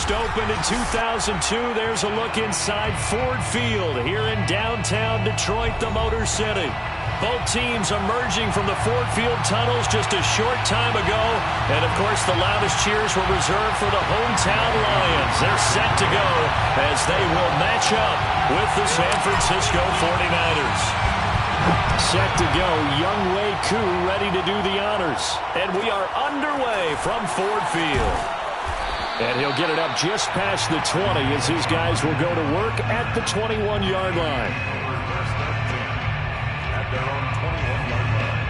first opened in 2002. There's a look inside Ford Field here in downtown Detroit, the Motor City. Both teams emerging from the Ford Field tunnels just a short time ago. And, of course, the loudest cheers were reserved for the hometown Lions. They're set to go as they will match up with the San Francisco 49ers. Set to go, Young Wei Koo ready to do the honors. And we are underway from Ford Field. And he'll get it up just past the 20 as his guys will go to work at the 21-yard line. At their own 21-yard line.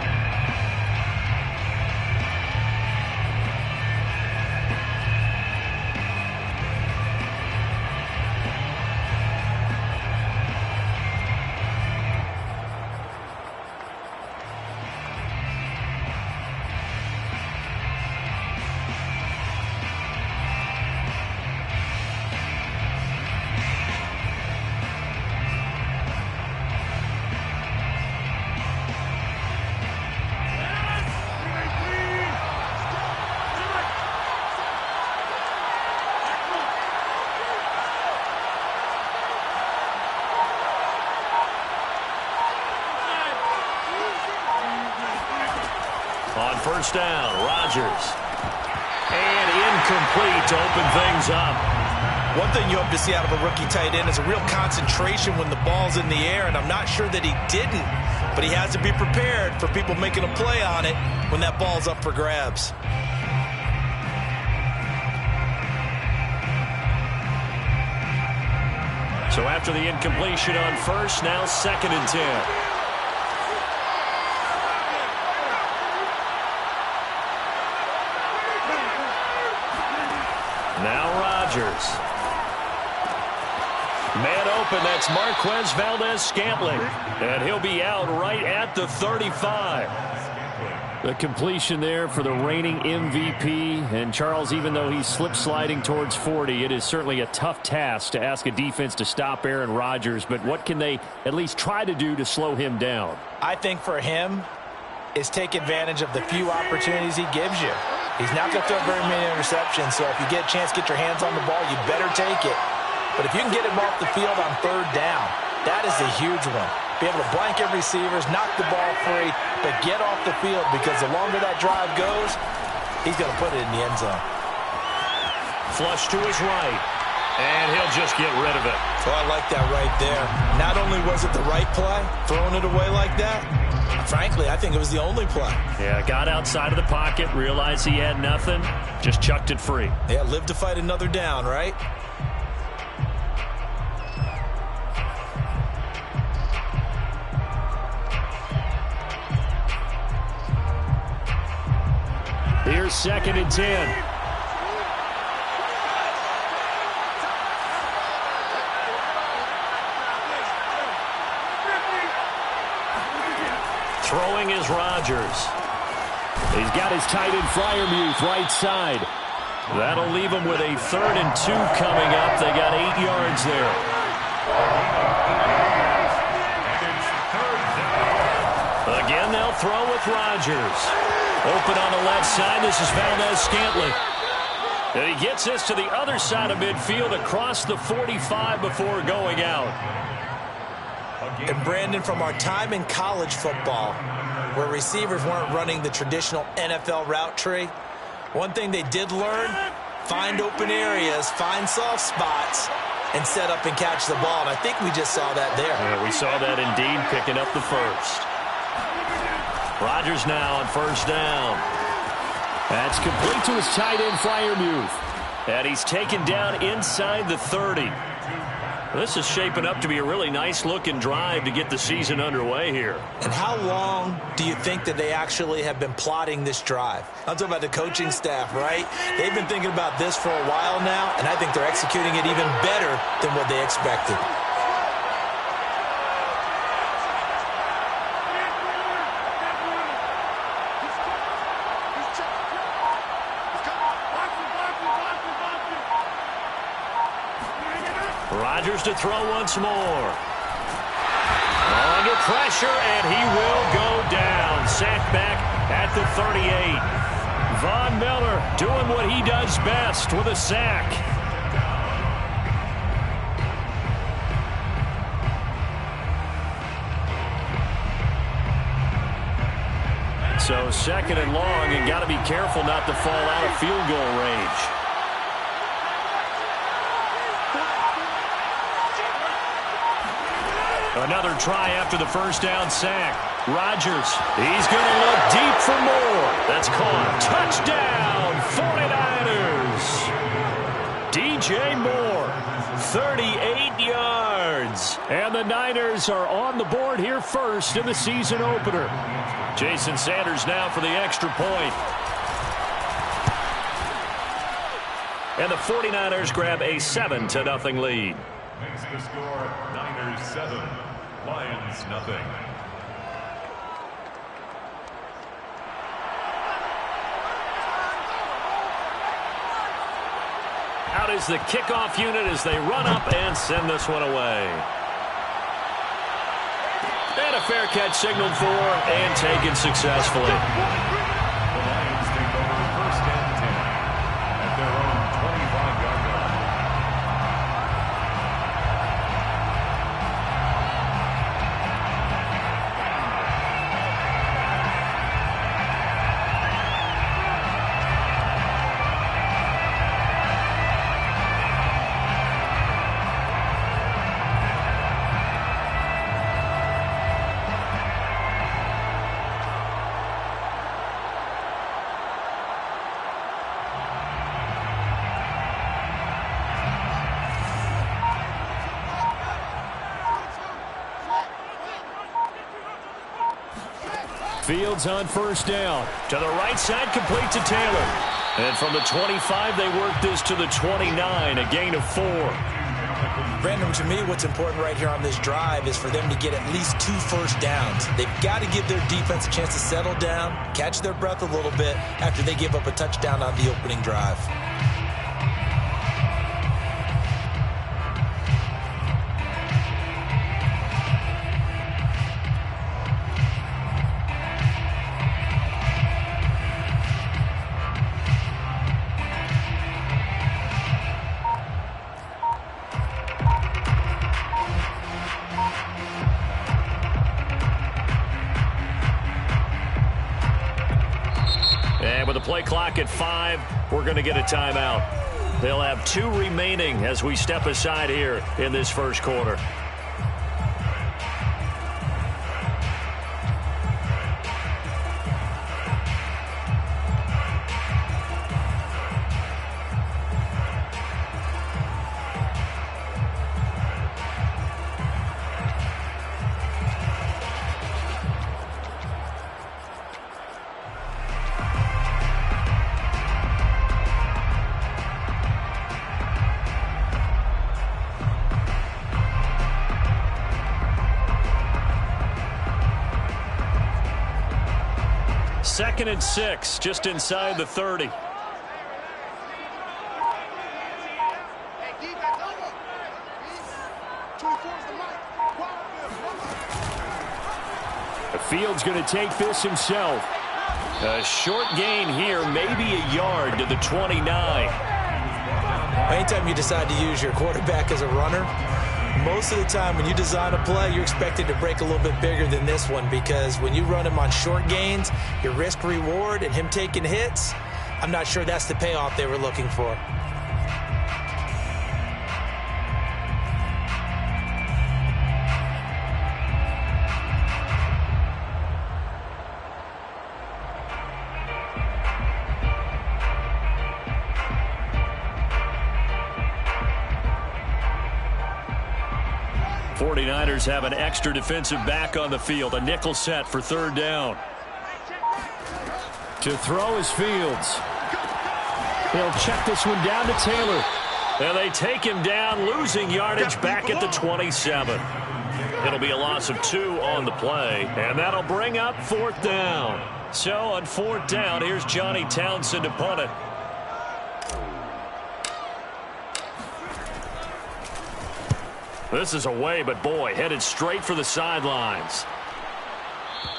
On first down, Rodgers. And incomplete to open things up. One thing you hope to see out of a rookie tight end is a real concentration when the ball's in the air, and I'm not sure that he didn't, but he has to be prepared for people making a play on it when that ball's up for grabs. So after the incompletion on first, now 2nd and 10. Now Rodgers. Man open, that's Marquez Valdez-Scantling. And he'll be out right at the 35. The completion there for the reigning MVP. And Charles, even though he's slip-sliding towards 40, it is certainly a tough task to ask a defense to stop Aaron Rodgers. But what can they at least try to do to slow him down? I think for him is take advantage of the few opportunities he gives you. He's not going to throw very many interceptions, so if you get a chance to get your hands on the ball, you better take it. But if you can get him off the field on 3rd down, that is a huge one. Be able to blanket receivers, knock the ball free, but get off the field because the longer that drive goes, he's going to put it in the end zone. Flush to his right, and he'll just get rid of it. So I like that right there. Not only was it the right play, throwing it away like that, frankly, I think it was the only play. Yeah, got outside of the pocket, realized he had nothing, just chucked it free. Yeah, live to fight another down, right? Here's 2nd and 10. Throwing is Rodgers. He's got his tight end Freiermuth right side. That'll leave him with a 3rd and 2 coming up. They got 8 yards there. Again, they'll throw with Rodgers. Open on the left side. This is Valdez-Scantling. And he gets this to the other side of midfield across the 45 before going out. And Brandon, from our time in college football, where receivers weren't running the traditional NFL route tree, one thing they did learn, find open areas, find soft spots, and set up and catch the ball. And I think we just saw that there. Yeah, we saw that indeed, picking up the first. Rodgers now on first down. That's complete to his tight end, Freiermuth. And he's taken down inside the 30. This is shaping up to be a really nice-looking drive to get the season underway here. And how long do you think that they actually have been plotting this drive? I'm talking about the coaching staff, right? They've been thinking about this for a while now, and I think they're executing it even better than what they expected. Rodgers to throw once more. Under pressure, and he will go down. Sacked back at the 38. Von Miller doing what he does best with a sack. So second and long, and got to be careful not to fall out of field goal range. Another try after the first down sack. Rodgers, he's going to look deep for more. That's caught. Touchdown, 49ers. DJ Moore, 38 yards. And the Niners are on the board here first in the season opener. Jason Sanders now for the extra point. And the 49ers grab a 7-0 lead. Makes the score Niners 7, Lions nothing. Out is the kickoff unit as they run up and send this one away. And a fair catch signaled for and taken successfully. The Lions take over first and 10 at their own 25-yard line. Fields on first down. To the right side, complete to Taylor. And from the 25, they work this to the 29, a gain of 4. Brandon, to me, what's important right here on this drive is for them to get at least 2 first downs. They've got to give their defense a chance to settle down, catch their breath a little bit after they give up a touchdown on the opening drive. And with the play clock at 5, we're going to get a timeout. They'll have 2 remaining as we step aside here in this first quarter. Second and 6, just inside the 30. The Field's going to take this himself. A short gain here, maybe a yard to the 29. Anytime you decide to use your quarterback as a runner, most of the time when you design a play, you're expected to break a little bit bigger than this one, because when you run him on short gains, your risk-reward and him taking hits, I'm not sure that's the payoff they were looking for. '49ers have an extra defensive back on the field. A nickel set for third down. To throw is Fields. He'll check this one down to Taylor. And they take him down, losing yardage back at the 27. It'll be a loss of 2 on the play, and that'll bring up fourth down. So on fourth down, here's Johnny Townsend to punt it. This is away, but boy, headed straight for the sidelines.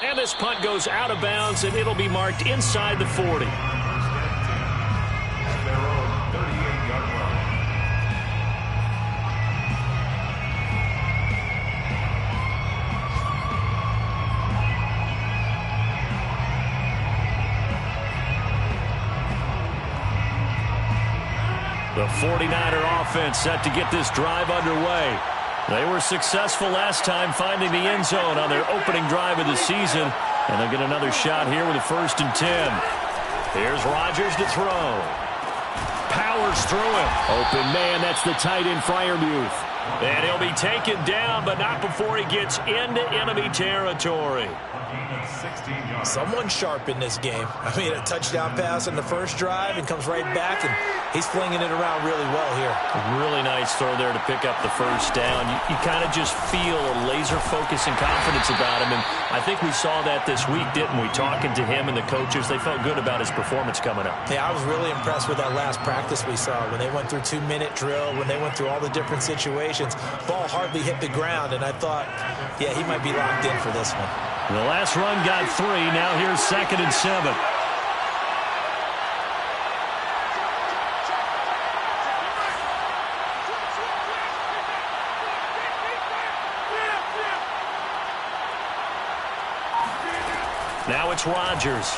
And this punt goes out of bounds, and it'll be marked inside the 40. The 49er offense set to get this drive underway. They were successful last time finding the end zone on their opening drive of the season, and they'll get another shot here with a 1st and 10. Here's Rodgers to throw. Powers through him. Open man, that's the tight end Freiermuth. And he'll be taken down, but not before he gets into enemy territory. Someone sharp in this game. I mean, a touchdown pass on the first drive and comes right back, and he's flinging it around really well here. Really nice throw there to pick up the first down. You kind of just feel a laser focus and confidence about him, and I think we saw that this week, didn't we? Talking to him and the coaches, they felt good about his performance coming up. Yeah, I was really impressed with that last practice we saw when they went through 2-minute drill, when they went through all the different situations. Ball hardly hit the ground, and I thought, yeah, he might be locked in for this one. The last run got 3. Now here's 2nd and 7. Now it's Rodgers.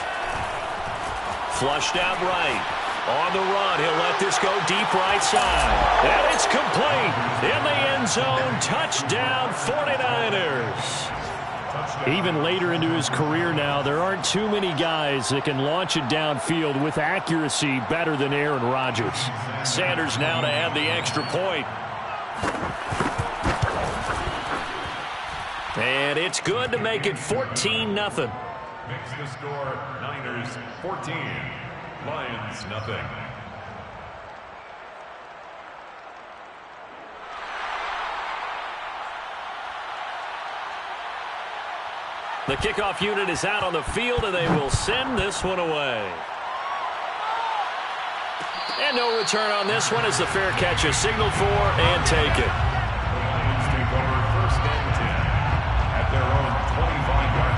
Flushed out right. On the run, he'll let this go deep right side. And it's complete. In the end zone, touchdown 49ers. Even later into his career now, there aren't too many guys that can launch it downfield with accuracy better than Aaron Rodgers. Sanders now to add the extra point. And it's good to make it 14-0. Makes the score Niners 14, Lions nothing. The kickoff unit is out on the field, and they will send this one away. And no return on this one as the fair catch is signaled for and taken. The Lions take over 1st and 10 at their own 25-yard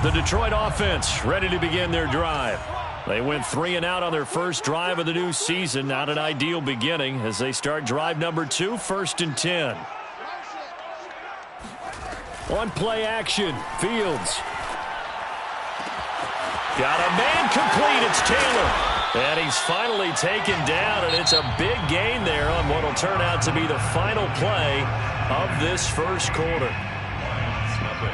line. The Detroit offense ready to begin their drive. They went 3 and out on their first drive of the new season. Not an ideal beginning as they start drive number 2, 1st and 10. On play action, Fields. Got a man complete, it's Taylor. And he's finally taken down, and it's a big gain there on what will turn out to be the final play of this first quarter. Lions nothing.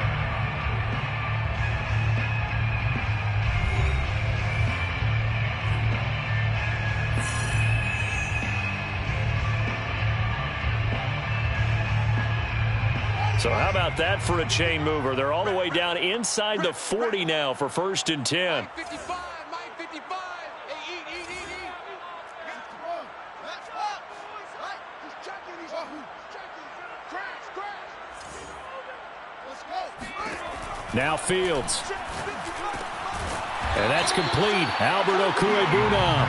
So how about that for a chain mover? They're all the way down inside the 40 now for 1st and 10. Now Fields. And that's complete. Albert Okwuegbunam.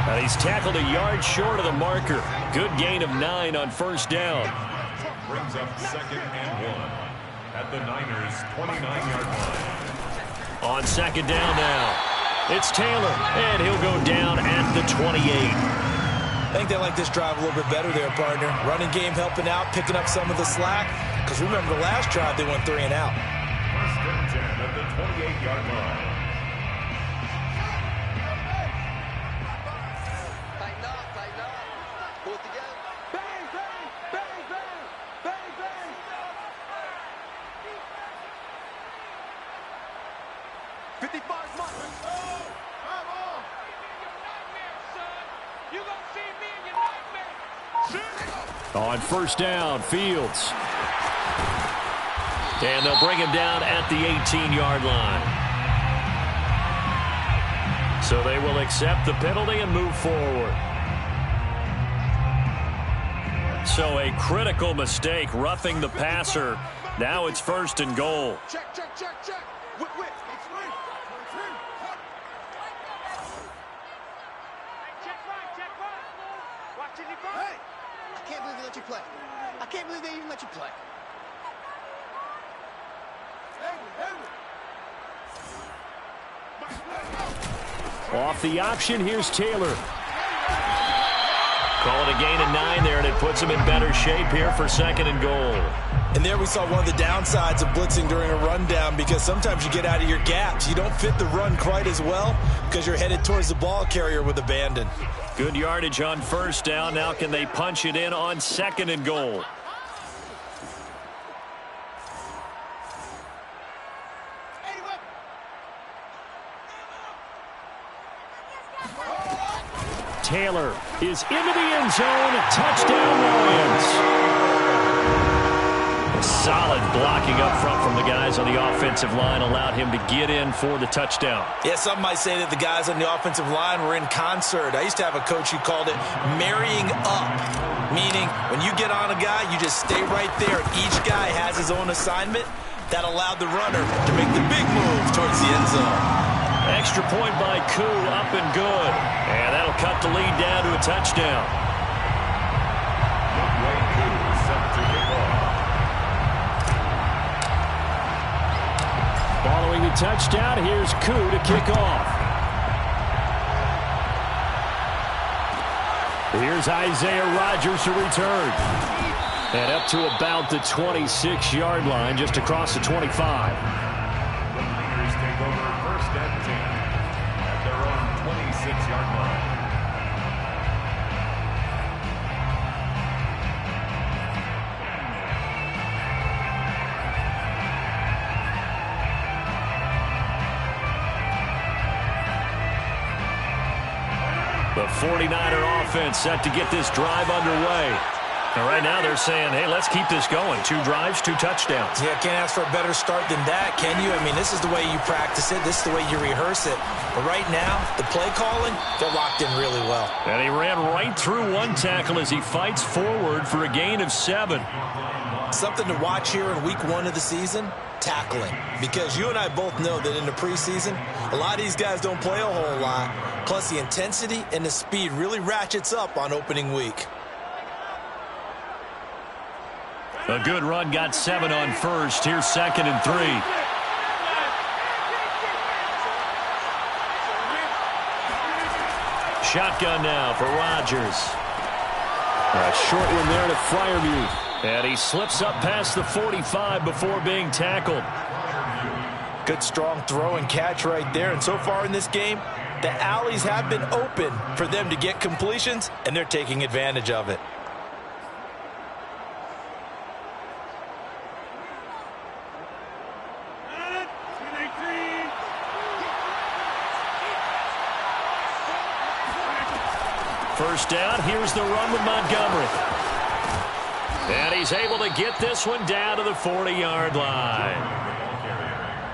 And he's tackled a yard short of the marker. Good gain of 9 on 1st down. Brings up 2nd and 1 at the Niners 29-yard line. On 2nd down now. It's Taylor, and he'll go down at the 28. I think they like this drive a little bit better there, partner. Running game helping out, picking up some of the slack. Because remember, the last drive they went 3 and out. 1st and 10 at the 28-yard line. On 1st down, Fields. And they'll bring him down at the 18-yard line. So they will accept the penalty and move forward. So a critical mistake, roughing the passer. Now it's 1st and goal. Check, check, check, check. Whip, whip. It's free. Check right, check right. Watch it, hey! I can't believe they let you play. I can't believe they even let you play. Off the option, here's Taylor. Call it a gain of 9 there, and it puts him in better shape here for 2nd and goal. And there we saw one of the downsides of blitzing during a rundown, because sometimes you get out of your gaps. You don't fit the run quite as well because you're headed towards the ball carrier with abandon. Good yardage on first down. Now can they punch it in on 2nd and goal? Taylor is into the end zone. Touchdown, Lions. Solid blocking up front from the guys on the offensive line allowed him to get in for the touchdown. Yeah, some might say that the guys on the offensive line were in concert. I used to have a coach who called it marrying up, meaning when you get on a guy, you just stay right there. Each guy has his own assignment. That allowed the runner to make the big move towards the end zone. Extra point by Koo, up and good. And that'll cut the lead down to a touchdown. Following the touchdown, here's Koo to kick off. Here's Isaiah Rodgers to return. And up to about the 26-yard line, just across the 25. The Raiders take over 1st and 10 at their own 26-yard line. The 49er offense set to get this drive underway. And right now they're saying, hey, let's keep this going. 2 drives, 2 touchdowns. Yeah, can't ask for a better start than that, can you? I mean, this is the way you practice it. This is the way you rehearse it. But right now, the play calling, they're locked in really well. And he ran right through one tackle as he fights forward for a gain of 7. Something to watch here in week 1 of the season, tackling. Because you and I both know that in the preseason, a lot of these guys don't play a whole lot. Plus, the intensity and the speed really ratchets up on opening week. A good run, got 7 on first. Here's 2nd and 3. Shotgun now for Rodgers. A short one there to Freiermuth. And he slips up past the 45 before being tackled. Good strong throw and catch right there. And so far in this game, the alleys have been open for them to get completions, and they're taking advantage of it. First down, here's the run with Montgomery. And he's able to get this one down to the 40-yard line.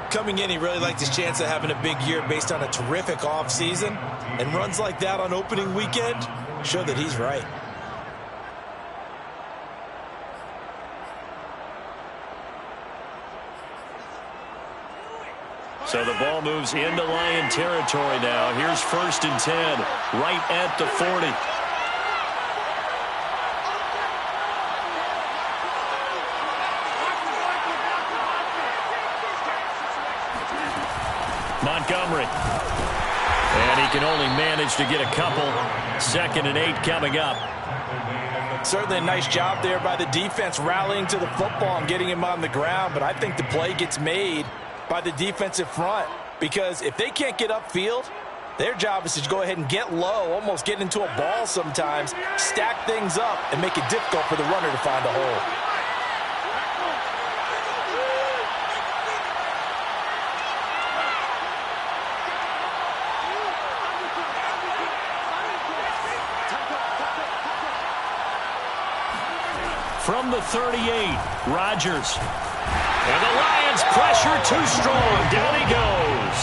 Coming in, he really liked his chance of having a big year based on a terrific offseason. And runs like that on opening weekend show that he's right. So the ball moves into Lion territory now. Here's 1st and 10, right at the 40. Montgomery. And he can only manage to get a couple. 2nd and 8 coming up. Certainly a nice job there by the defense rallying to the football and getting him on the ground. But I think the play gets made by the defensive front, because if they can't get upfield, their job is to go ahead and get low, almost get into a ball sometimes, stack things up, and make it difficult for the runner to find a hole. From the 38, Rodgers. And the Lions pressure too strong. Down he goes.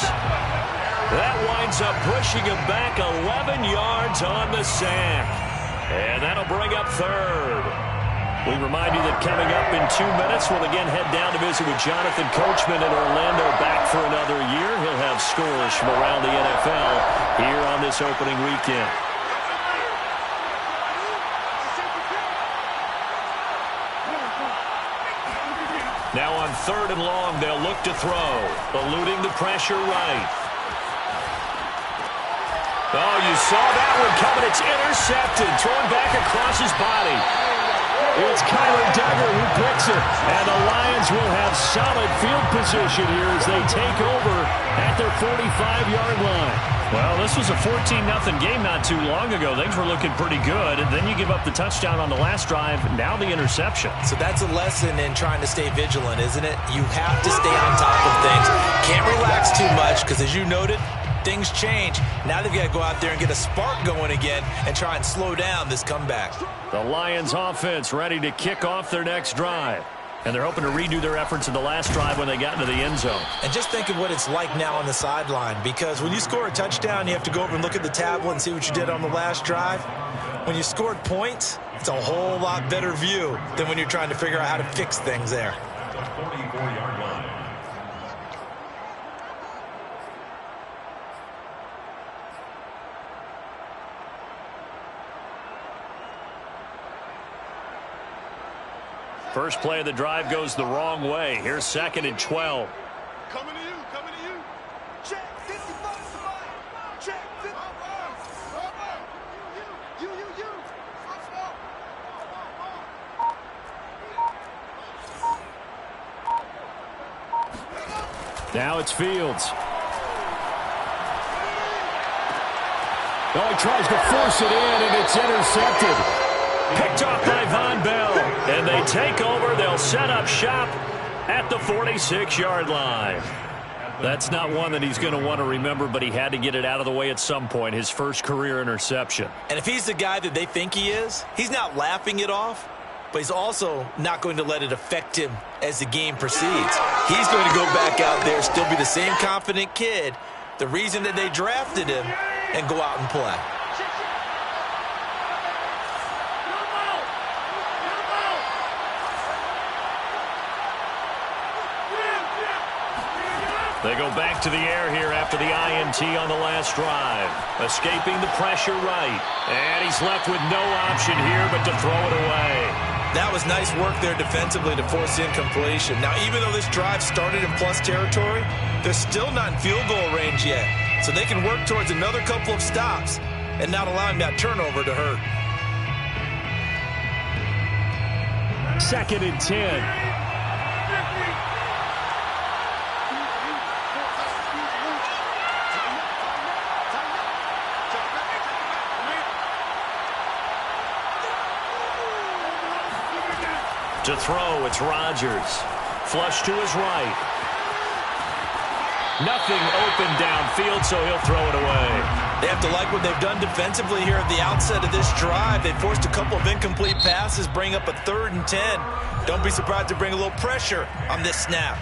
That winds up pushing him back 11 yards on the sack. And that'll bring up 3rd. We remind you that coming up in 2 minutes, we'll again head down to visit with Jonathan Coachman in Orlando, back for another year. He'll have scores from around the NFL here on this opening weekend. Now on 3rd and long, they'll look to throw. Eluding the pressure right. Oh, you saw that one coming. It's intercepted. Thrown back across his body. It's Kyler Duggar who picks it. And the Lions will have solid field position here as they take over at their 45-yard line. Well, this was a 14-0 game not too long ago. Things were looking pretty good. And then you give up the touchdown on the last drive. Now the interception. So that's a lesson in trying to stay vigilant, isn't it? You have to stay on top of things. Can't relax too much because, as you noted, things change. Now they've got to go out there and get a spark going again and try and slow down this comeback. The Lions offense ready to kick off their next drive. And they're hoping to redo their efforts in the last drive when they got into the end zone. And just think of what it's like now on the sideline, because when you score a touchdown, you have to go over and look at the tablet and see what you did on the last drive. When you scored points, it's a whole lot better view than when you're trying to figure out how to fix things there. The 44-yard line. First play of the drive goes the wrong way. Here's 2nd and 12. Coming to you, coming to you. Check 55, somebody. Check 55. You. Now it's Fields. Oh, he tries to force it in, and it's intercepted. Picked off by Von Bell. And they take over. They'll set up shop at the 46-yard line. That's not one that he's going to want to remember, but he had to get it out of the way at some point. His first career interception. And if he's the guy that they think he is, he's not laughing it off, but he's also not going to let it affect him as the game proceeds. He's going to go back out there, still be the same confident kid, the reason that they drafted him, and go out and play. They go back to the air here after the INT on the last drive. Escaping the pressure right. And he's left with no option here but to throw it away. That was nice work there defensively to force incompletion. Now, even though this drive started in plus territory, they're still not in field goal range yet. So they can work towards another couple of stops and not allowing that turnover to hurt. 2nd and 10. To throw, it's Rodgers. Flush to his right. Nothing open downfield, so he'll throw it away. They have to like what they've done defensively here at the outset of this drive. They forced a couple of incomplete passes, bring up a 3rd and 10. Don't be surprised to bring a little pressure on this snap.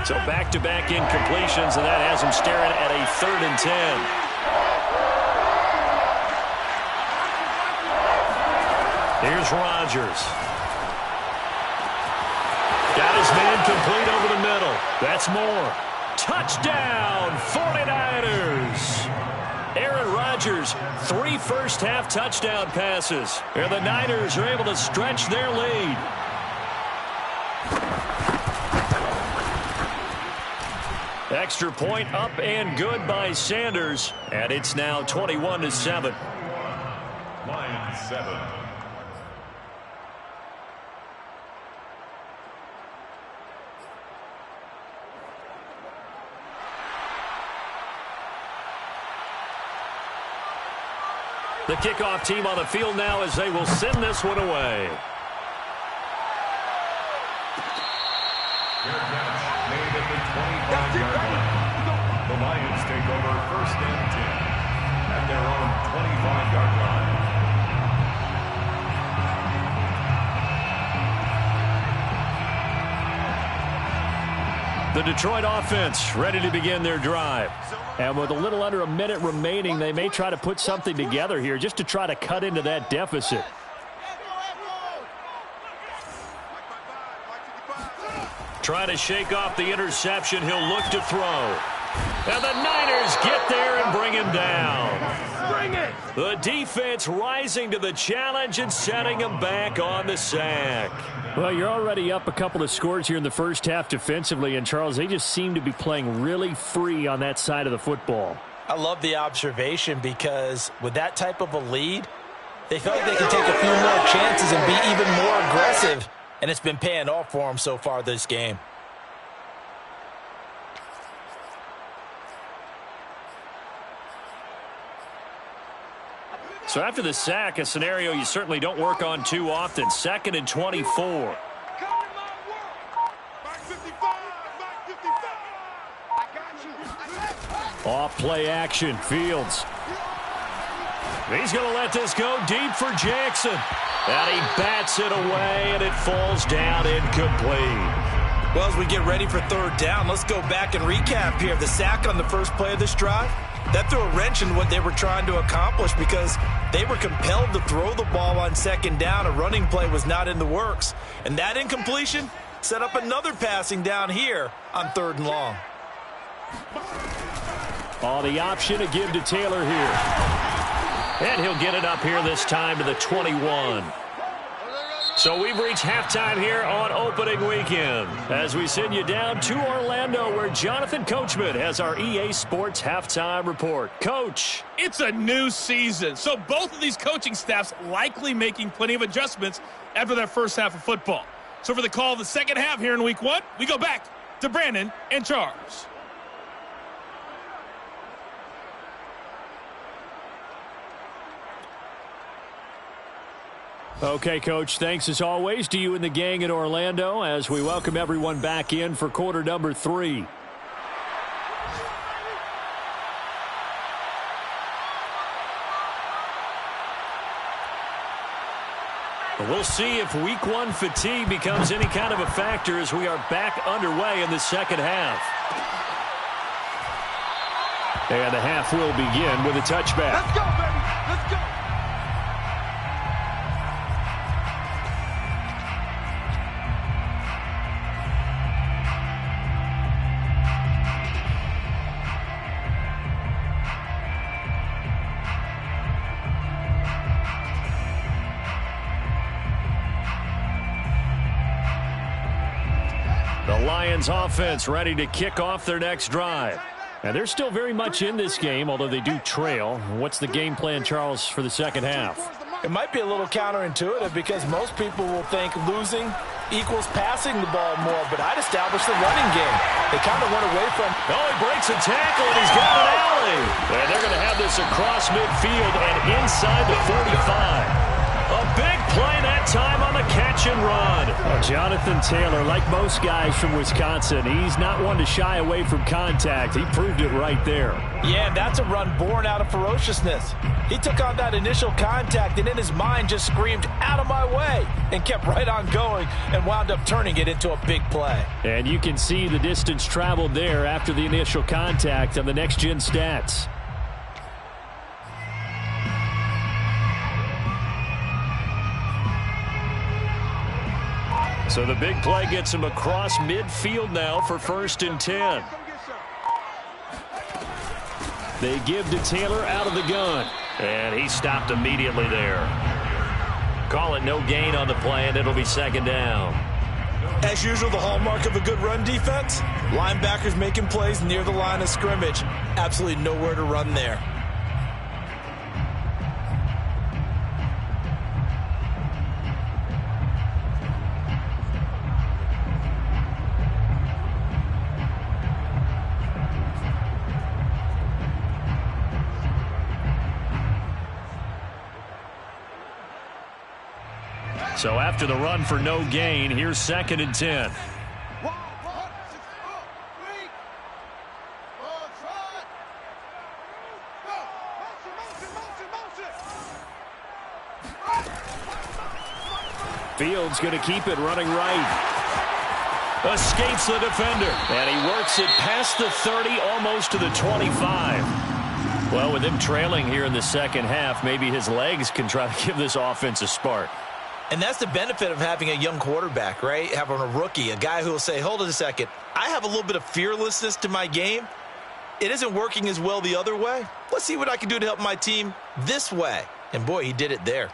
So back-to-back incompletions, and that has him staring at a 3rd and 10. Here's Rodgers. Got his man complete over the middle. That's more. Touchdown, 49ers. Aaron Rodgers, 3 first-half touchdown passes. And the Niners are able to stretch their lead. Extra point up and good by Sanders. And it's now 21-7. Lions 7. The kickoff team on the field now as they will send this one away. Fair catch made at the 25-yard line. The Lions take over 1st and 10 at their own 25-yard line. The Detroit offense ready to begin their drive. And with a little under a minute remaining, they may try to put something together here just to try to cut into that deficit. Try to shake off the interception. He'll look to throw. And the Niners get there and bring him down. The defense rising to the challenge and setting them back on the sack. Well, you're already up a couple of scores here in the first half defensively, and Charles, they just seem to be playing really free on that side of the football. I love the observation because with that type of a lead, they feel like they can take a few more chances and be even more aggressive, and it's been paying off for them so far this game. So after the sack, a scenario you certainly don't work on too often. 2nd and 24. Off play action, Fields. He's going to let this go deep for Jackson. And he bats it away, and it falls down incomplete. Well, as we get ready for third down, let's go back and recap here. The sack on the first play of this drive, that threw a wrench in what they were trying to accomplish because they were compelled to throw the ball on second down. A running play was not in the works. And that incompletion set up another passing down here on 3rd and long. Oh, the option to give to Taylor here. And he'll get it up here this time to the 21. So we've reached halftime here on opening weekend as we send you down to Orlando where Jonathan Coachman has our EA Sports halftime report. Coach. It's a new season, so both of these coaching staffs likely making plenty of adjustments after that first half of football. So for the call of the second half here in week 1, we go back to Brandon and Charles. Okay, Coach, thanks as always to you and the gang in Orlando as we welcome everyone back in for quarter number 3. We'll see if week 1 fatigue becomes any kind of a factor as we are back underway in the second half. And the half will begin with a touchback. Let's go, baby. Let's go. Lions offense ready to kick off their next drive. And they're still very much in this game, although they do trail. What's the game plan, Charles, for the second half? It might be a little counterintuitive because most people will think losing equals passing the ball more, but I'd establish the running game. They kind of went away from... Oh, he breaks a tackle, and he's got an alley. And they're going to have this across midfield and inside the 45. A big play that time on the catch and run. Oh, Jonathan Taylor, like most guys from Wisconsin, he's not one to shy away from contact. He proved it right there. Yeah, that's a run born out of ferociousness. He took on that initial contact and in his mind just screamed, "Out of my way," and kept right on going and wound up turning it into a big play. And you can see the distance traveled there after the initial contact on the next-gen stats. So the big play gets him across midfield now for 1st and 10. They give to Taylor out of the gun. And he stopped immediately there. Call it no gain on the play, and it'll be 2nd down. As usual, the hallmark of a good run defense, linebackers making plays near the line of scrimmage. Absolutely nowhere to run there. So after the run for no gain, here's 2nd and 10. Fields going to keep it running right. Escapes the defender. And he works it past the 30, almost to the 25. Well, with him trailing here in the second half, maybe his legs can try to give this offense a spark. And that's the benefit of having a young quarterback, right? Having a rookie, a guy who will say, hold it a second, I have a little bit of fearlessness to my game. it isn't working as well the other way. Let's see what I can do to help my team this way. And boy, he did it there.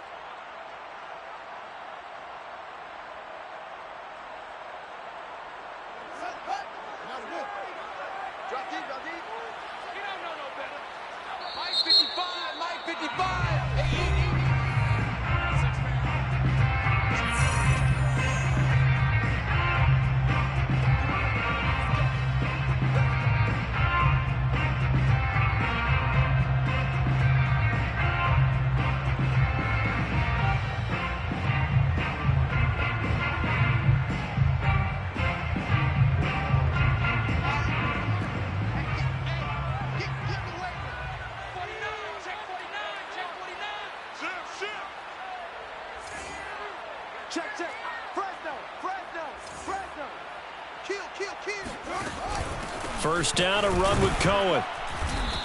First down, a run with Cohen.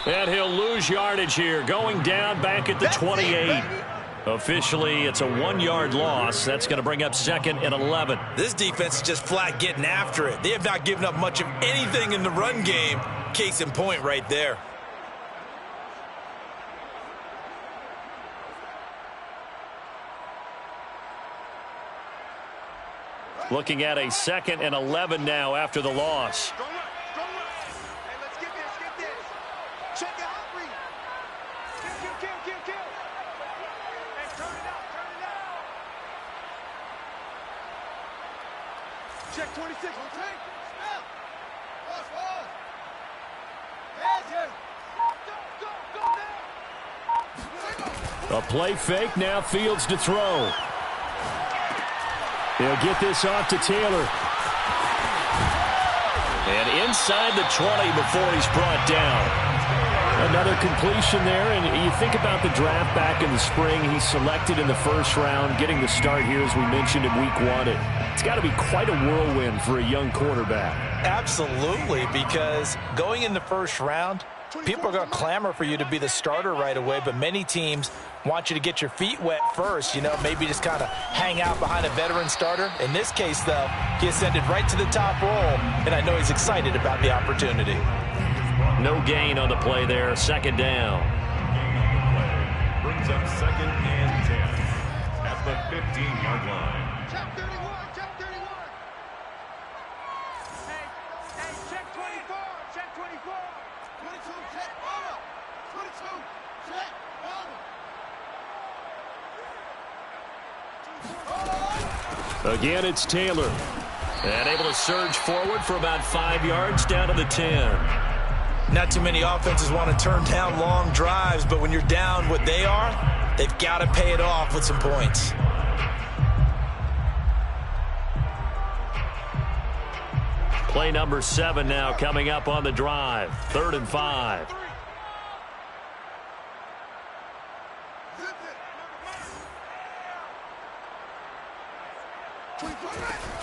And he'll lose yardage here, going down back at the 28. Officially, it's a 1-yard loss. That's going to bring up 2nd and 11. This defense is just flat getting after it. They have not given up much of anything in the run game. Case in point right there. Looking at a 2nd and 11 now after the loss. Check 26. A play fake, now Fields to throw. He'll get this off to Taylor. And inside the 20 before he's brought down. Another completion there, and you think about the draft back in the spring. He's selected in the first round, getting the start here, as we mentioned, in week 1. It's got to be quite a whirlwind for a young quarterback. Absolutely, because going in the first round, people are going to clamor for you to be the starter right away, but many teams want you to get your feet wet first, maybe just kind of hang out behind a veteran starter. In this case, though, he ascended right to the top role, and I know he's excited about the opportunity. No gain on the play there, 2nd down. Brings up 2nd and 10 at the 15-yard line. Check 31, check 31. Hey, check 24, check 24. 22, check over. 22, check over. Again, it's Taylor. And able to surge forward for about 5 yards down to the 10. Not too many offenses want to turn down long drives, but when you're down what they are, they've got to pay it off with some points. Play number 7 now coming up on the drive. 3rd and 5.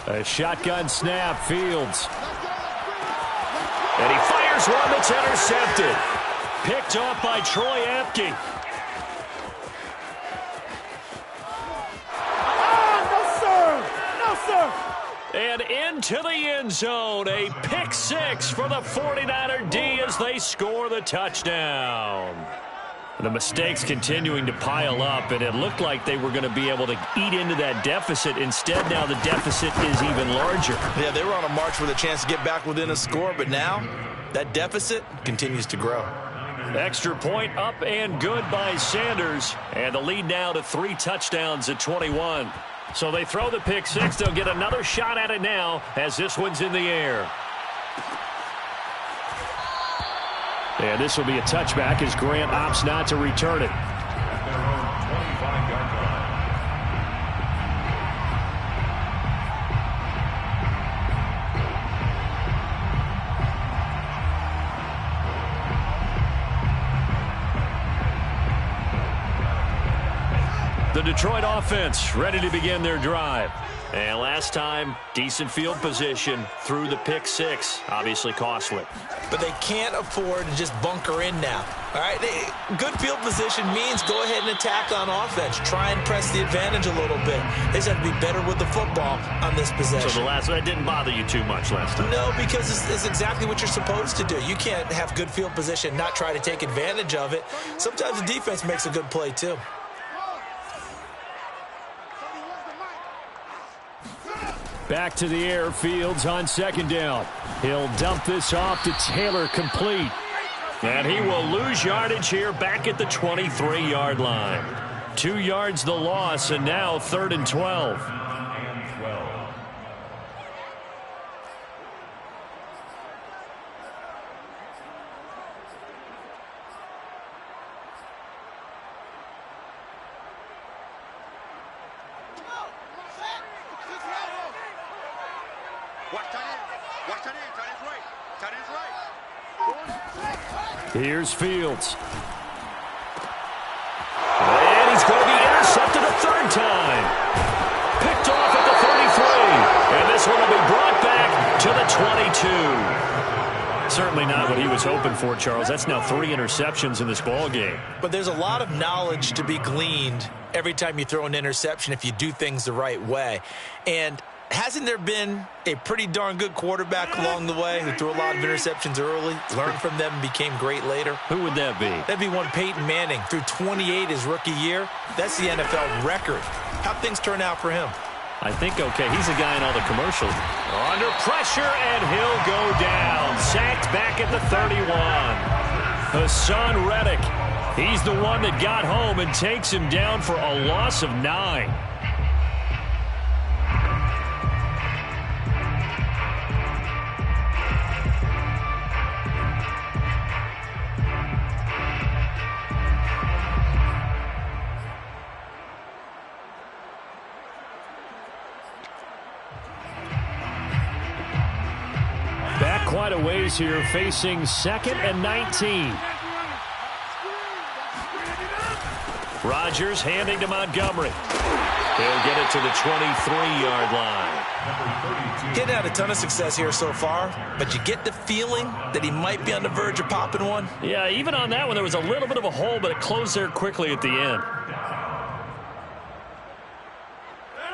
A shotgun snap, Fields. And he fires one that's intercepted. Picked off by Troy Apke. No, sir. And into the end zone. A pick 6 for the 49er D as they score the touchdown. The mistakes continuing to pile up, and it looked like they were going to be able to eat into that deficit. Instead, now the deficit is even larger. Yeah, they were on a march with a chance to get back within a score, but now that deficit continues to grow. Extra point up and good by Sanders, and the lead now to 3 touchdowns at 21. So they throw the pick 6. They'll get another shot at it now as this one's in the air. And this will be a touchback as Grant opts not to return it. At their own 25-yard line. The Detroit offense ready to begin their drive. And last time, decent field position through the pick 6. Obviously costly. But they can't afford to just bunker in now. All right, good field position means go ahead and attack on offense. Try and press the advantage a little bit. They just have to be better with the football on this possession. So that didn't bother you too much last time? No, because it's exactly what you're supposed to do. You can't have good field position, not try to take advantage of it. Sometimes the defense makes a good play, too. Back to the air, Fields on second down. He'll dump this off to Taylor, complete. And he will lose yardage here back at the 23-yard line. 2 yards the loss, and now 3rd and 12. Here's Fields. And he's going to be intercepted a 3rd time. Picked off at the 33. And this one will be brought back to the 22. Certainly not what he was hoping for, Charles. That's now 3 interceptions in this ball game. But there's a lot of knowledge to be gleaned every time you throw an interception if you do things the right way. And hasn't there been a pretty darn good quarterback along the way who threw a lot of interceptions early, learned from them, and became great later? Who would that be? That'd be one Peyton Manning. Threw 28 his rookie year. That's the NFL record. How'd things turn out for him? I think okay. He's the guy in all the commercials. Under pressure, and he'll go down. Sacked back at the 31. Hassan Reddick. He's the one that got home and takes him down for a loss of 9. Quite a ways here, facing 2nd and 19. Rodgers handing to Montgomery. He'll get it to the 23-yard line. He hadn't had a ton of success here so far, but you get the feeling that he might be on the verge of popping one. Yeah, even on that one, there was a little bit of a hole, but it closed there quickly at the end.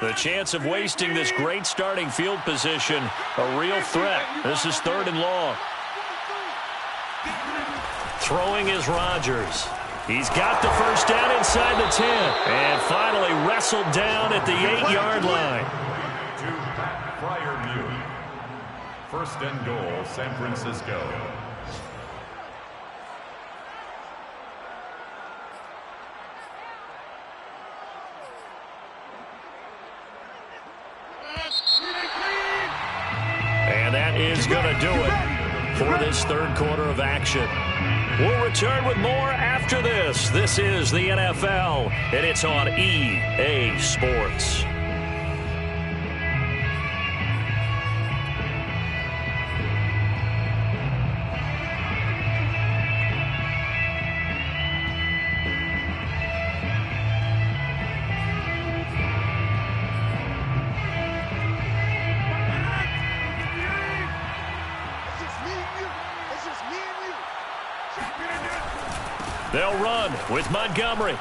The chance of wasting this great starting field position, a real threat. This is 3rd and long. Throwing is Rodgers. He's got the first down inside the 10. And finally wrestled down at the 8-yard line. To Prior View. 1st and goal, San Francisco. And that is going to do it for this 3rd quarter of action. We'll return with more after this. This is the NFL, and it's on EA Sports. They'll run with Montgomery.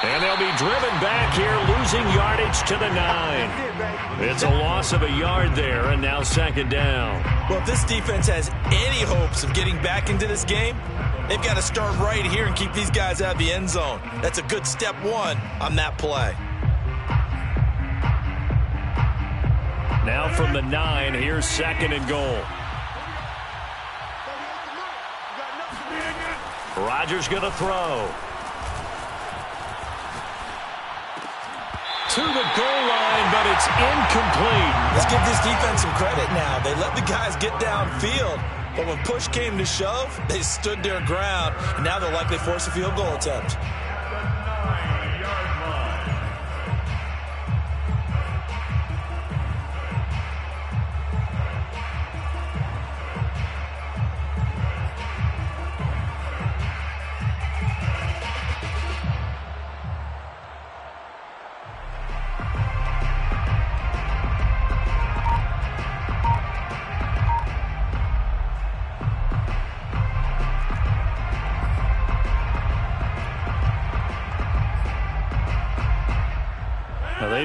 And they'll be driven back here, losing yardage to the 9. It's a loss of a yard there, and now 2nd down. Well, if this defense has any hopes of getting back into this game, they've got to start right here and keep these guys out of the end zone. That's a good step 1 on that play. Now from the 9, here's 2nd and goal. Rodgers going to throw. To the goal line, but it's incomplete. Let's give this defense some credit now. They let the guys get downfield, but when push came to shove, they stood their ground, and now they'll likely force a field goal attempt.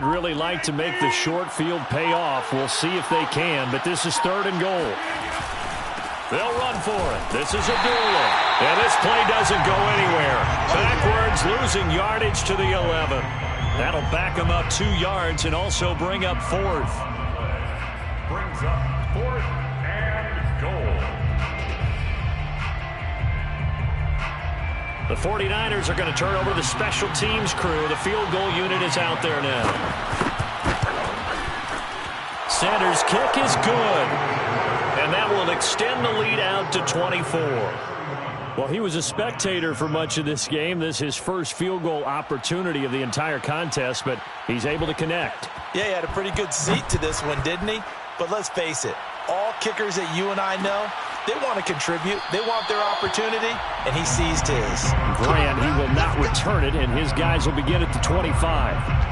they'd really like to make the short field pay off. We'll see if they can, but this is 3rd and goal. They'll run for it. This is Abdullah. And this play doesn't go anywhere. Backwards, losing yardage to the 11. That'll back them up 2 yards and also bring up 4th. Brings up 4th and goal. The 49ers are going to turn over the special teams crew. The field goal unit is out there now. Sanders' kick is good. And that will extend the lead out to 24. Well, he was a spectator for much of this game. This is his first field goal opportunity of the entire contest, but he's able to connect. Yeah, he had a pretty good seat to this one, didn't he? But let's face it, all kickers that you and I know, they want to contribute. They want their opportunity, and he seized his. Grant, he will not return it, and his guys will begin at the 25.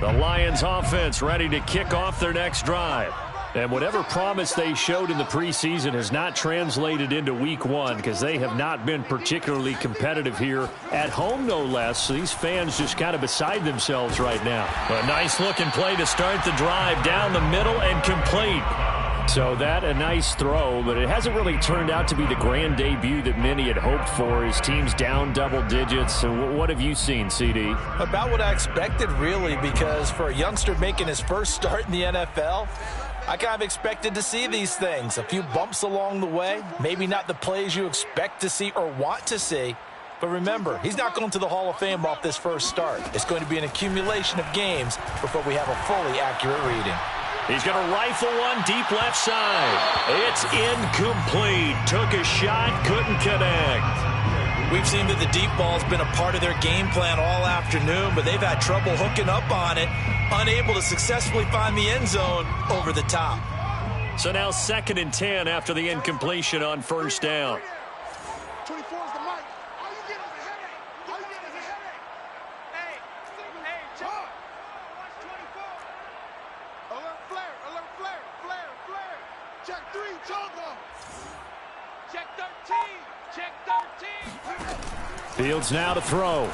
The Lions offense ready to kick off their next drive. And whatever promise they showed in the preseason has not translated into week 1 because they have not been particularly competitive here at home, no less. So these fans just kind of beside themselves right now. A nice looking play to start the drive down the middle and complete. So that a nice throw, but it hasn't really turned out to be the grand debut that many had hoped for. His team's down double digits. So what have you seen, CD? About what I expected, really, because for a youngster making his first start in the NFL, I kind of expected to see these things. A few bumps along the way, maybe not the plays you expect to see or want to see. But remember, he's not going to the Hall of Fame off this first start. It's going to be an accumulation of games before we have a fully accurate reading. He's going to rifle one deep left side. It's incomplete. Took a shot, couldn't connect. We've seen that the deep ball's been a part of their game plan all afternoon, but they've had trouble hooking up on it, unable to successfully find the end zone over the top. So now 2nd and 10 after the incompletion on first down. 24 is the mic. All you get is a headache. All you get is a headache. Hey, John. Watch 24. Alert flare, flare. Check 3, Chogo. Check 13. Check 13. Fields now to throw.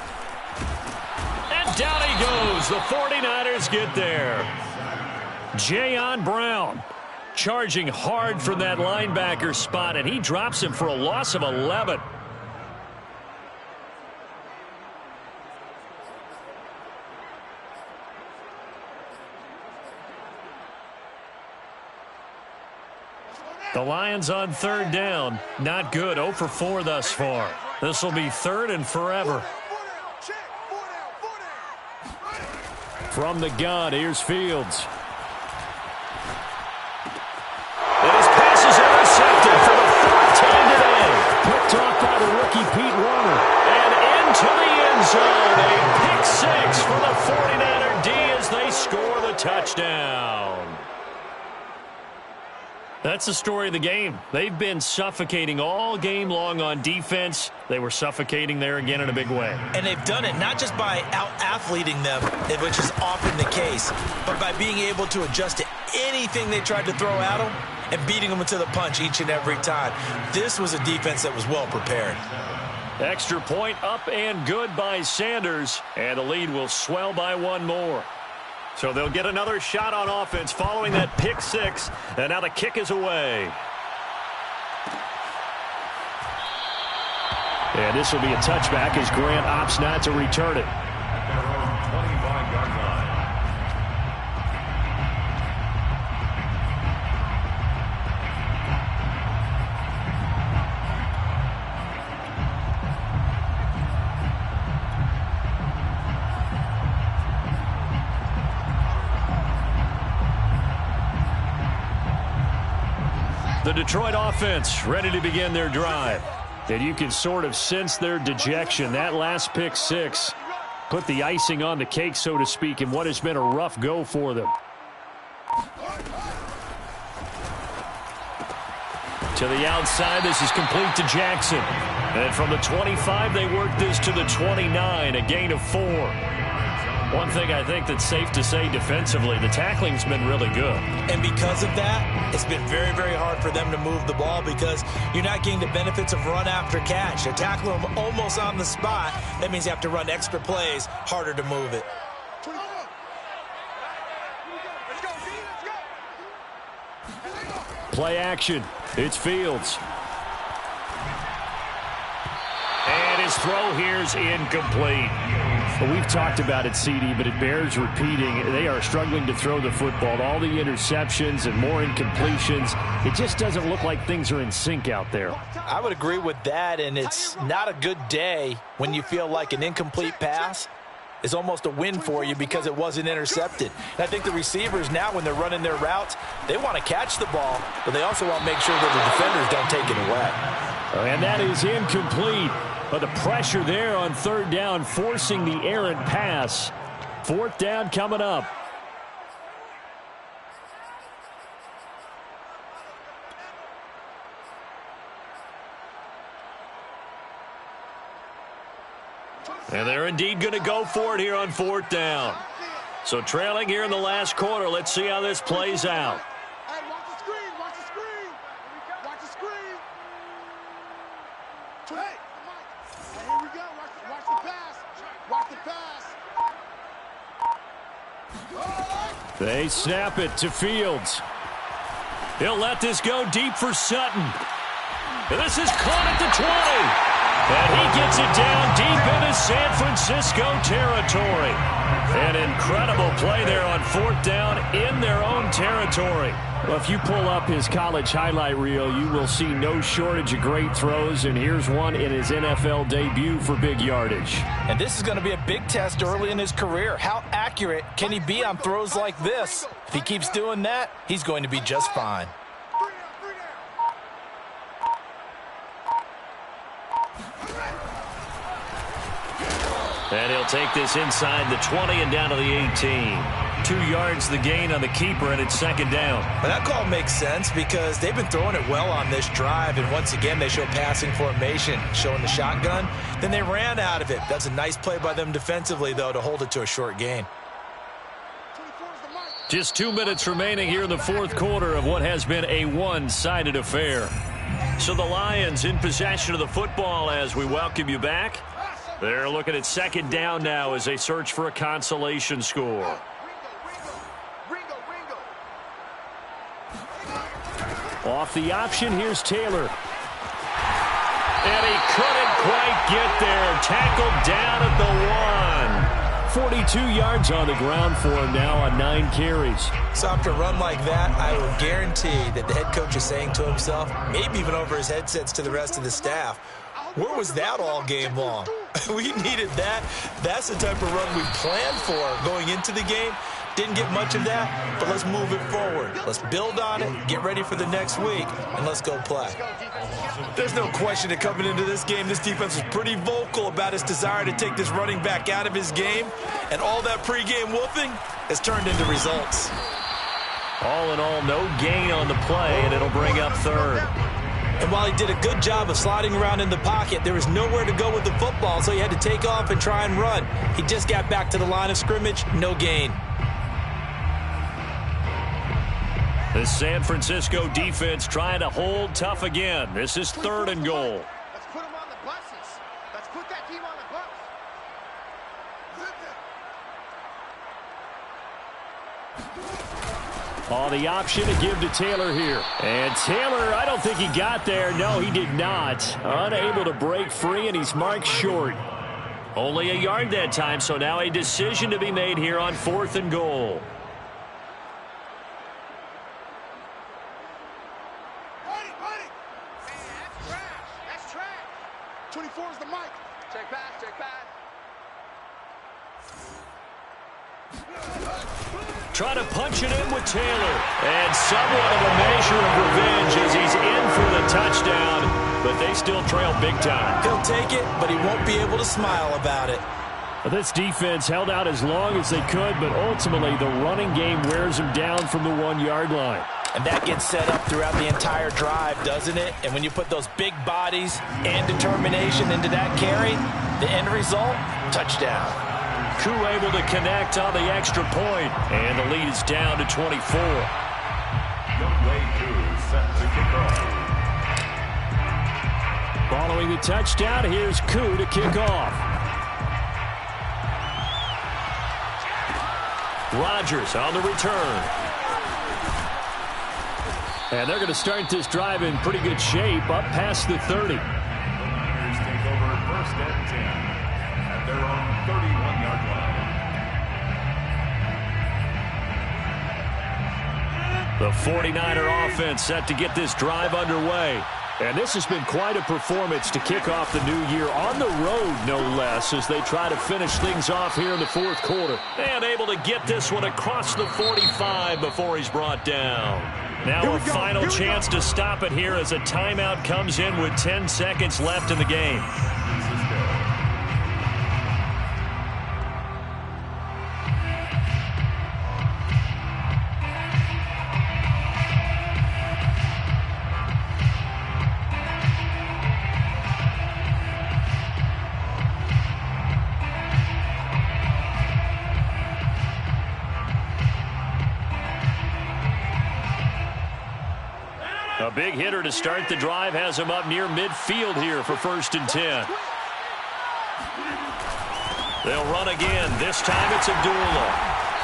And down he goes. The 49ers get there. Jayon Brown charging hard from that linebacker spot, and he drops him for a loss of 11. The Lions on 3rd down. Not good. 0 for 4 thus far. This will be 3rd and forever. From the gun, here's Fields. And his pass is intercepted for the 4th time today. Picked off by the rookie Pete Warner. And into the end zone. A pick 6 for the 49er D as they score the touchdown. That's the story of the game. They've been suffocating all game long on defense. They were suffocating there again in a big way. And they've done it not just by out-athleting them, which is often the case, but by being able to adjust to anything they tried to throw at them and beating them into the punch each and every time. This was a defense that was well prepared. Extra point up and good by Sanders, and the lead will swell by 1 more. So they'll get another shot on offense following that pick 6, and now the kick is away. And this will be a touchback as Grant opts not to return it. At their own 25-yard line. The Detroit offense ready to begin their drive. And you can sort of sense their dejection. That last pick 6 put the icing on the cake, so to speak, in what has been a rough go for them. To the outside, this is complete to Jackson. And from the 25, they work this to the 29, a gain of 4. One thing I think that's safe to say defensively, the tackling's been really good. And because of that, it's been very, very hard for them to move the ball because you're not getting the benefits of run after catch. They tackle them almost on the spot. That means you have to run extra plays, harder to move it. Play action. It's Fields. And his throw here's incomplete. Well, we've talked about it, CD, but it bears repeating. They are struggling to throw the football. All the interceptions and more incompletions. It just doesn't look like things are in sync out there. I would agree with that, and it's not a good day when you feel like an incomplete pass is almost a win for you because it wasn't intercepted. And I think the receivers now, when they're running their routes, they want to catch the ball, but they also want to make sure that the defenders don't take it away. And that is incomplete. But the pressure there on third down, forcing the errant pass. Fourth down coming up. And they're indeed going to go for it here on fourth down. So trailing here in the last quarter. Let's see how this plays out. Hey, watch the screen, watch the screen. Watch the screen. Hey, here we go. Watch the pass. Watch the pass. They snap it to Fields. He'll let this go deep for Sutton. And this is caught at the 20. And he gets it down deep into San Francisco territory. An incredible play there on fourth down in their own territory. Well, if you pull up his college highlight reel, you will see no shortage of great throws, and here's one in his NFL debut for big yardage. And this is going to be a big test early in his career. How accurate can he be on throws like this? If he keeps doing that, he's going to be just fine. And he'll take this inside the 20 and down to the 18. 2 yards the gain on the keeper, and it's second down. Well, that call makes sense because they've been throwing it well on this drive, and once again they show passing formation, showing the shotgun. Then they ran out of it. That's a nice play by them defensively, though, to hold it to a short gain. Just 2 minutes remaining here in the fourth quarter of what has been a one-sided affair. So the Lions in possession of the football as we welcome you back. They're looking at second down now as they search for a consolation score. Off the option, here's Taylor. And he couldn't quite get there. Tackled down at the 1. 42 yards on the ground for him now on 9 carries. So after a run like that, I will guarantee that the head coach is saying to himself, maybe even over his headsets to the rest of the staff, where was that all game long? We needed that. That's the type of run we planned for going into the game. Didn't get much of that, but let's move it forward. Let's build on it, get ready for the next week, and let's go play. There's no question that coming into this game, this defense was pretty vocal about its desire to take this running back out of his game, and all that pregame woofing has turned into results. All in all, no gain on the play, and it'll bring up third. And while he did a good job of sliding around in the pocket, there was nowhere to go with the football, so he had to take off and try and run. He just got back to the line of scrimmage, no gain. The San Francisco defense trying to hold tough again. This is third and goal. Let's put them on the buses. Let's put that team on the bus. Oh, the option to give to Taylor here. And Taylor, I don't think he got there. No, he did not. Unable to break free, and he's marked short. Only a yard that time, so now a decision to be made here on fourth and goal. That's trash. 24 is the mic. Check pass, check pass. Trying to punch it in with Taylor. And somewhat of a measure of revenge as he's in for the touchdown, but they still trail big time. He'll take it, but he won't be able to smile about it. This defense held out as long as they could, but ultimately the running game wears them down from the 1 yard line. And that gets set up throughout the entire drive, doesn't it? And when you put those big bodies and determination into that carry, the end result, touchdown. Koo able to connect on the extra point, and the lead is down to 24. Youngway Koo set to kick off. Following the touchdown, here's Koo to kick off. Rodgers on the return. And they're going to start this drive in pretty good shape, up past the 30. The Niners take over first and 10 at their own 31-yard line. The 49er offense set to get this drive underway. And this has been quite a performance to kick off the new year on the road, no less, as they try to finish things off here in the fourth quarter. And able to get this one across the 45 before he's brought down. Now a final chance to stop it here as a timeout comes in with 10 seconds left in the game. A big hitter to start the drive has him up near midfield here for first and 10. They'll run again. This time it's Abdullah.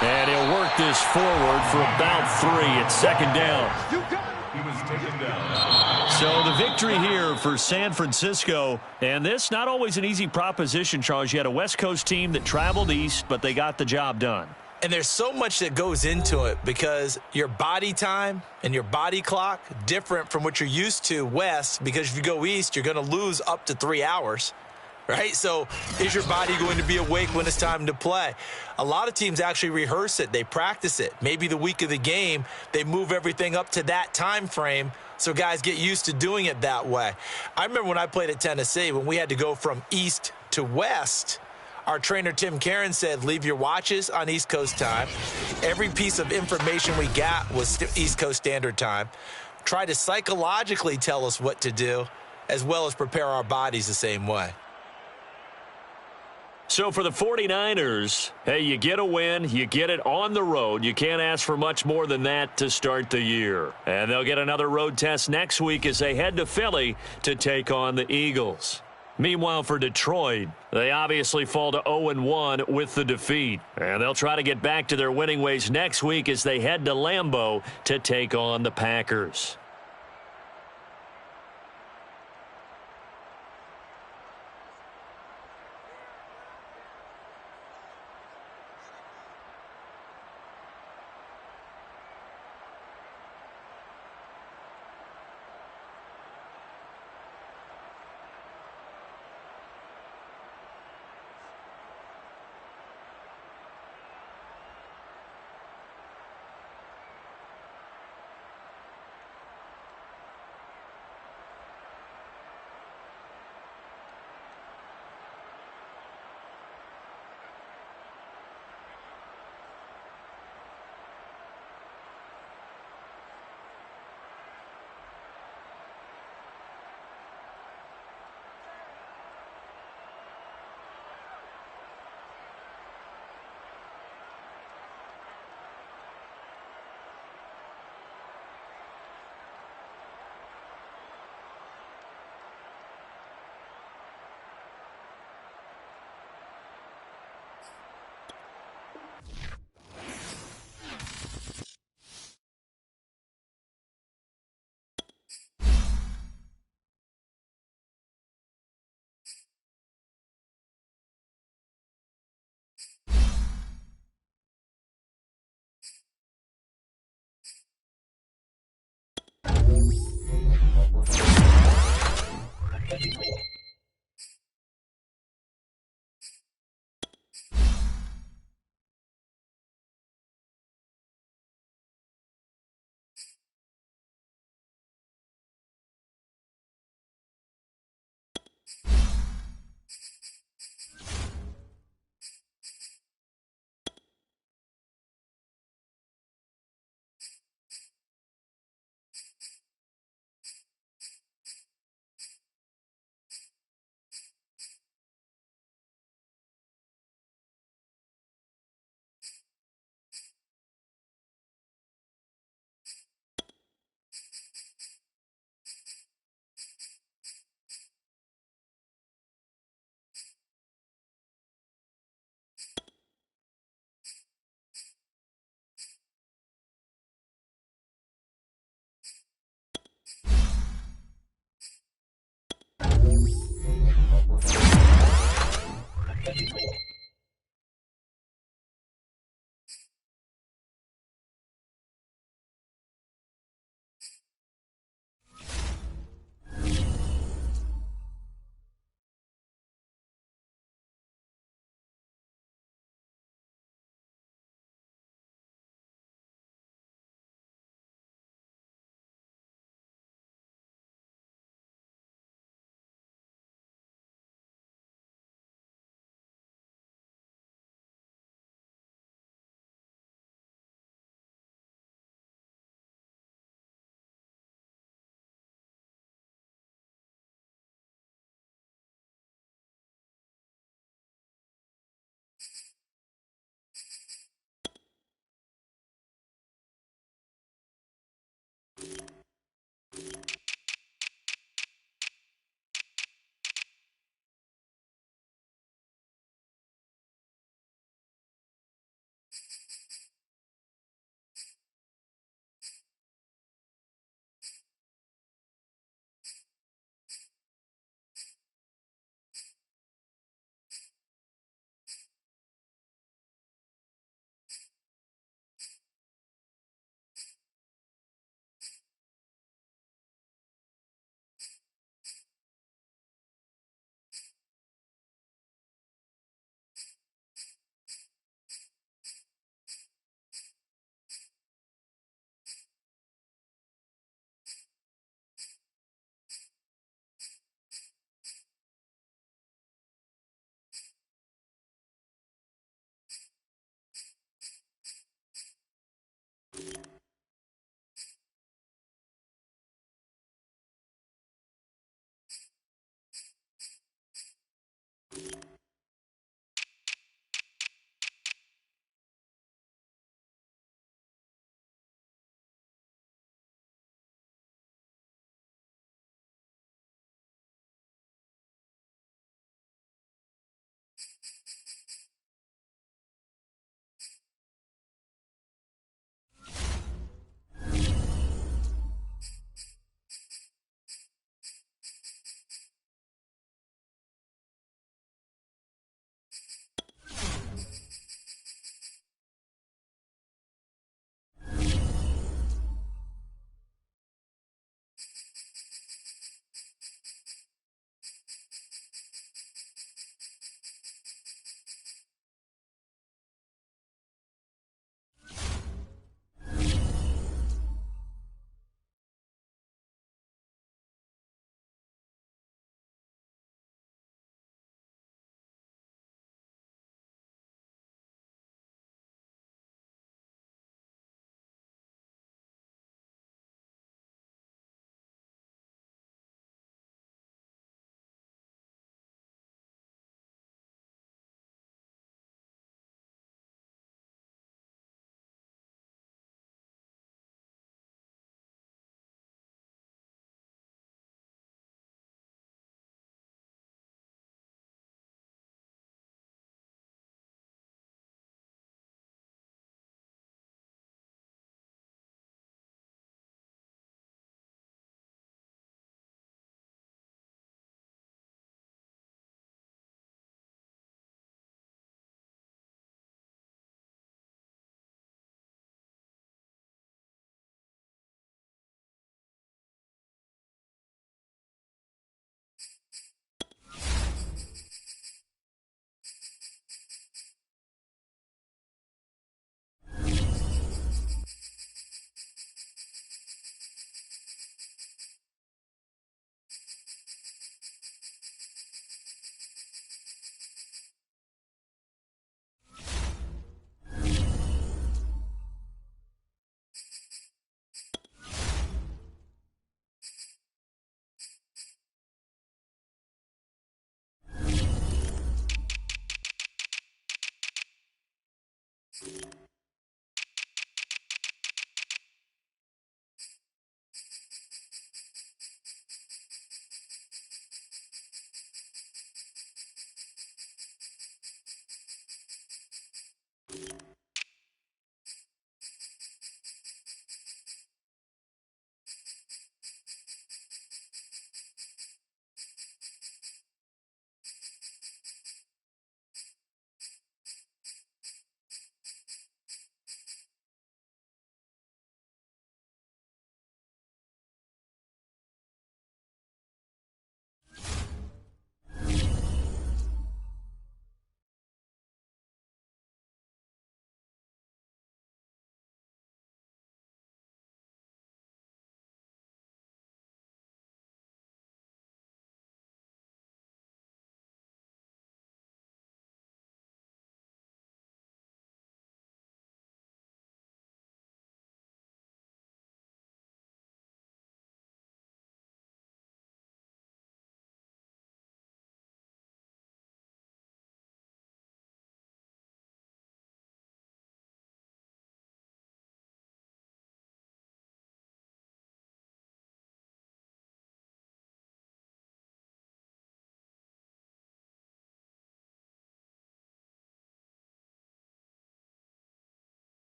And he'll work this forward for about 3 at second down. He was taken down. So the victory here for San Francisco. And this not always an easy proposition, Charles. You had a West Coast team that traveled east, but they got the job done. And there's so much that goes into it because your body time and your body clock different from what you're used to west, because if you go east, you're going to lose up to 3 hours, right? So is your body going to be awake when it's time to play? A lot of teams actually rehearse it. They practice it. Maybe the week of the game, they move everything up to that time frame so guys get used to doing it that way. I remember when I played at Tennessee, when we had to go from east to west, our trainer, Tim Karen, said, leave your watches on East Coast time. Every piece of information we got was East Coast Standard Time. Try to psychologically tell us what to do, as well as prepare our bodies the same way. So for the 49ers, hey, you get a win, you get it on the road. You can't ask for much more than that to start the year. And they'll get another road test next week as they head to Philly to take on the Eagles. Meanwhile, for Detroit, they obviously fall to 0-1 with the defeat. And they'll try to get back to their winning ways next week as they head to Lambeau to take on the Packers.